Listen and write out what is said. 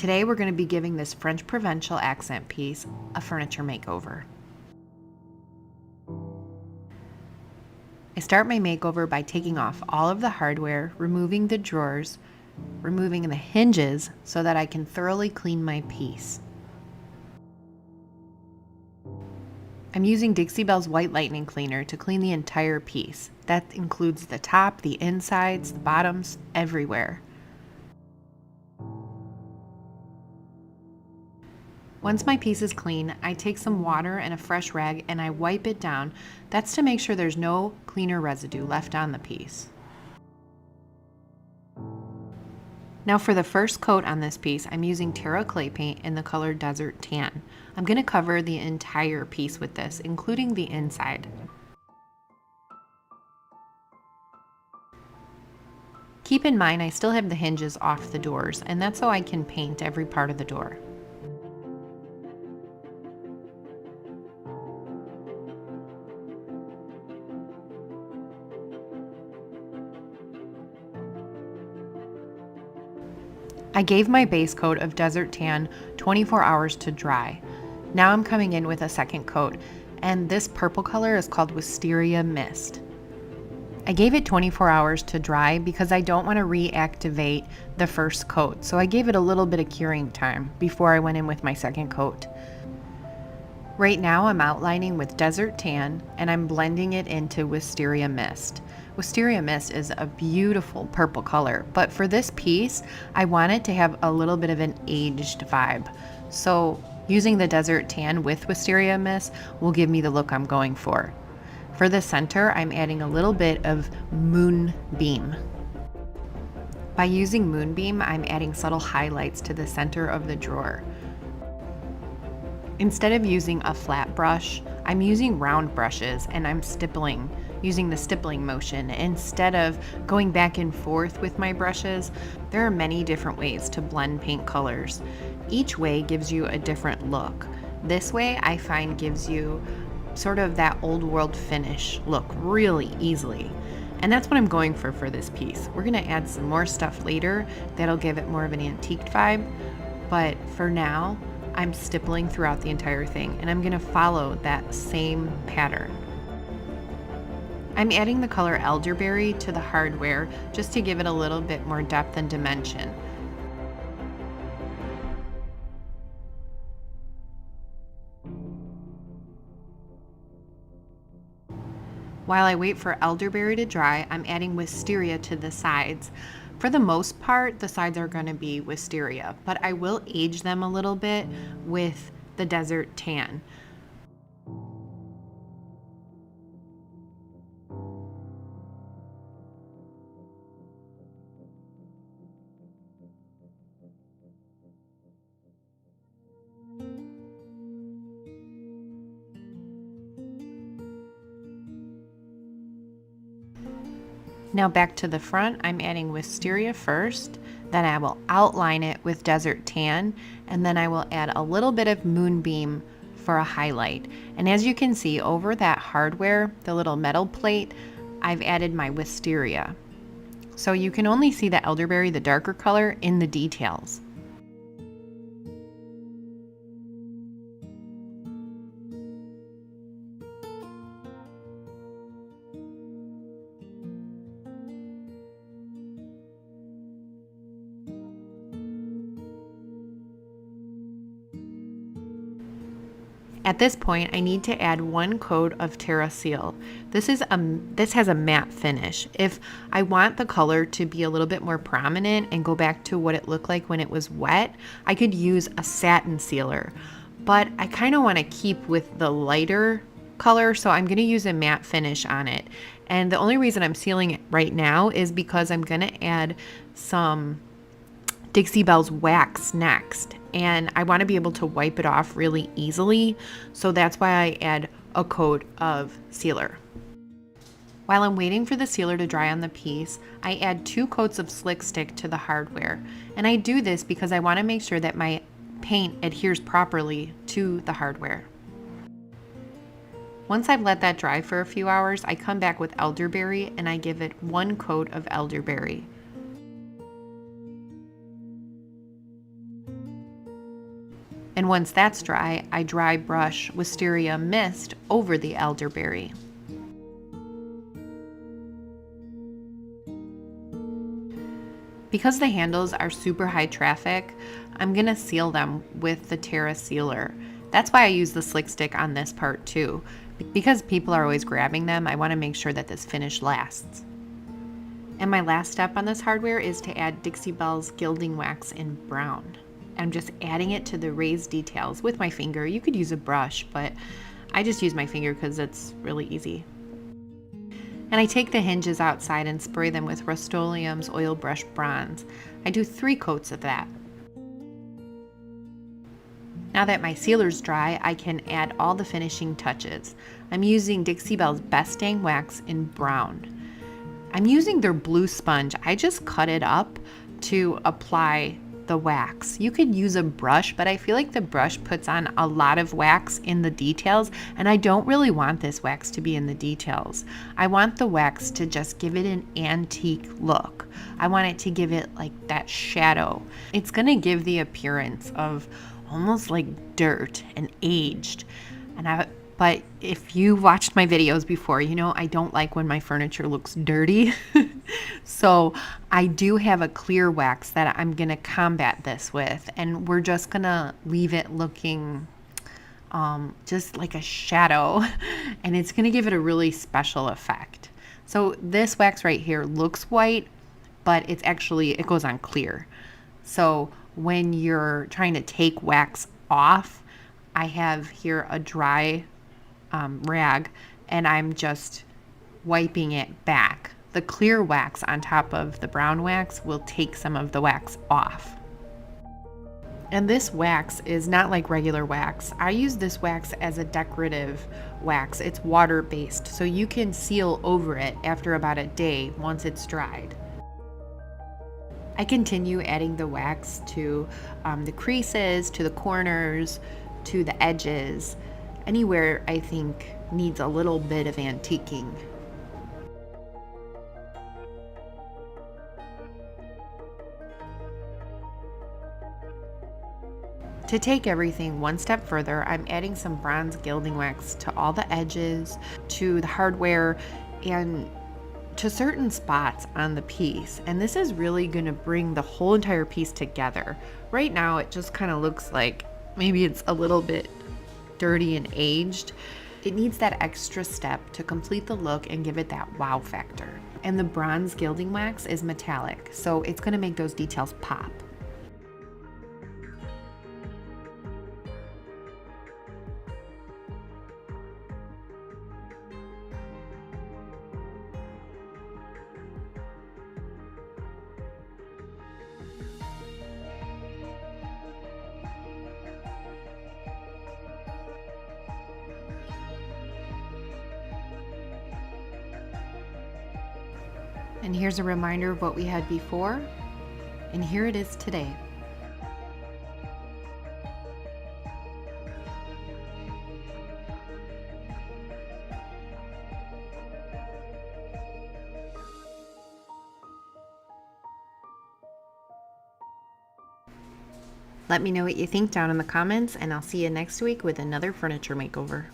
Today we're going to be giving this French Provincial accent piece a furniture makeover. I start my makeover by taking off all of the hardware, removing the drawers, removing the hinges so that I can thoroughly clean my piece. I'm using Dixie Belle's White Lightning Cleaner to clean the entire piece. That includes the top, the insides, the bottoms, everywhere. Once my piece is clean, I take some water and a fresh rag and I wipe it down. That's to make sure there's no cleaner residue left on the piece. Now for the first coat on this piece, I'm using Terra clay paint in the color Desert Tan. I'm going to cover the entire piece with this, including the inside. Keep in mind I still have the hinges off the doors, and that's so I can paint every part of the door. I gave my base coat of Desert Tan 24 hours to dry. Now I'm coming in with a second coat, and this purple color is called Wisteria Mist. I gave it 24 hours to dry because I don't want to reactivate the first coat, so I gave it a little bit of curing time before I went in with my second coat. Right now I'm outlining with Desert Tan and I'm blending it into Wisteria Mist. Wisteria Mist is a beautiful purple color, but for this piece, I want it to have a little bit of an aged vibe. So using the Desert Tan with Wisteria Mist will give me the look I'm going for. For the center, I'm adding a little bit of Moonbeam. By using Moonbeam, I'm adding subtle highlights to the center of the drawer. Instead of using a flat brush, I'm using round brushes and I'm stippling, using the stippling motion. Instead of going back and forth with my brushes, there are many different ways to blend paint colors. Each way gives you a different look. This way I find gives you sort of that old world finish look really easily. And that's what I'm going for this piece. We're gonna add some more stuff later that'll give it more of an antiqued vibe, but for now, I'm stippling throughout the entire thing and I'm going to follow that same pattern. I'm adding the color Elderberry to the hardware just to give it a little bit more depth and dimension. While I wait for Elderberry to dry, I'm adding Wisteria to the sides. For the most part, the sides are going to be Wisteria, but I will age them a little bit with the Desert Tan. Now back to the front, I'm adding Wisteria first, then I will outline it with Desert Tan, and then I will add a little bit of Moonbeam for a highlight. And as you can see over that hardware, the little metal plate, I've added my Wisteria. So you can only see the Elderberry, the darker color, in the details. At this point, I need to add one coat of Terra Seal. This has a matte finish. If I want the color to be a little bit more prominent and go back to what it looked like when it was wet, I could use a satin sealer. But I kind of want to keep with the lighter color, so I'm going to use a matte finish on it. And the only reason I'm sealing it right now is because I'm going to add some Dixie Belle's wax next, and I want to be able to wipe it off really easily, so that's why I add a coat of sealer. While I'm waiting for the sealer to dry on the piece, I add 2 coats of Slick Stick to the hardware, and I do this because I want to make sure that my paint adheres properly to the hardware. Once I've let that dry for a few hours, I come back with Elderberry and I give it 1 coat of Elderberry. And once that's dry, I dry brush Wisteria Mist over the elderberry. Because the handles are super high traffic, I'm gonna seal them with the Terra Sealer. That's why I use the slick stick on this part too. Because people are always grabbing them, I wanna make sure that this finish lasts. And my last step on this hardware is to add Dixie Belle's Gilding Wax in brown. I'm just adding it to the raised details with my finger. You could use a brush, but I just use my finger because it's really easy. And I take the hinges outside and spray them with Rust-Oleum's Oil Brush Bronze. I do 3 coats of that. Now that my sealer's dry, I can add all the finishing touches. I'm using Dixie Belle's Best Dang Wax in brown. I'm using their blue sponge. I just cut it up to apply the wax. You could use a brush, but I feel like the brush puts on a lot of wax in the details, and I don't really want this wax to be in the details. I want the wax to just give it an antique look. I want it to give it like that shadow. It's gonna give the appearance of almost like dirt and aged. But if you watched my videos before, you know I don't like when my furniture looks dirty. So I do have a clear wax that I'm gonna combat this with, and we're just gonna leave it looking just like a shadow, and it's gonna give it a really special effect. So this wax right here looks white, but it goes on clear. So when you're trying to take wax off, I have here a dry rag, and I'm just wiping it back. The clear wax on top of the brown wax will take some of the wax off. And this wax is not like regular wax. I use this wax as a decorative wax. It's water-based, so you can seal over it after about a day once it's dried. I continue adding the wax to the creases, to the corners, to the edges, anywhere I think needs a little bit of antiquing. To take everything one step further, I'm adding some bronze gilding wax to all the edges, to the hardware, and to certain spots on the piece. And this is really going to bring the whole entire piece together. Right now it just kind of looks like maybe it's a little bit dirty and aged. It needs that extra step to complete the look and give it that wow factor. And the bronze gilding wax is metallic, so it's going to make those details pop. And here's a reminder of what we had before, and here it is today. Let me know what you think down in the comments, and I'll see you next week with another furniture makeover.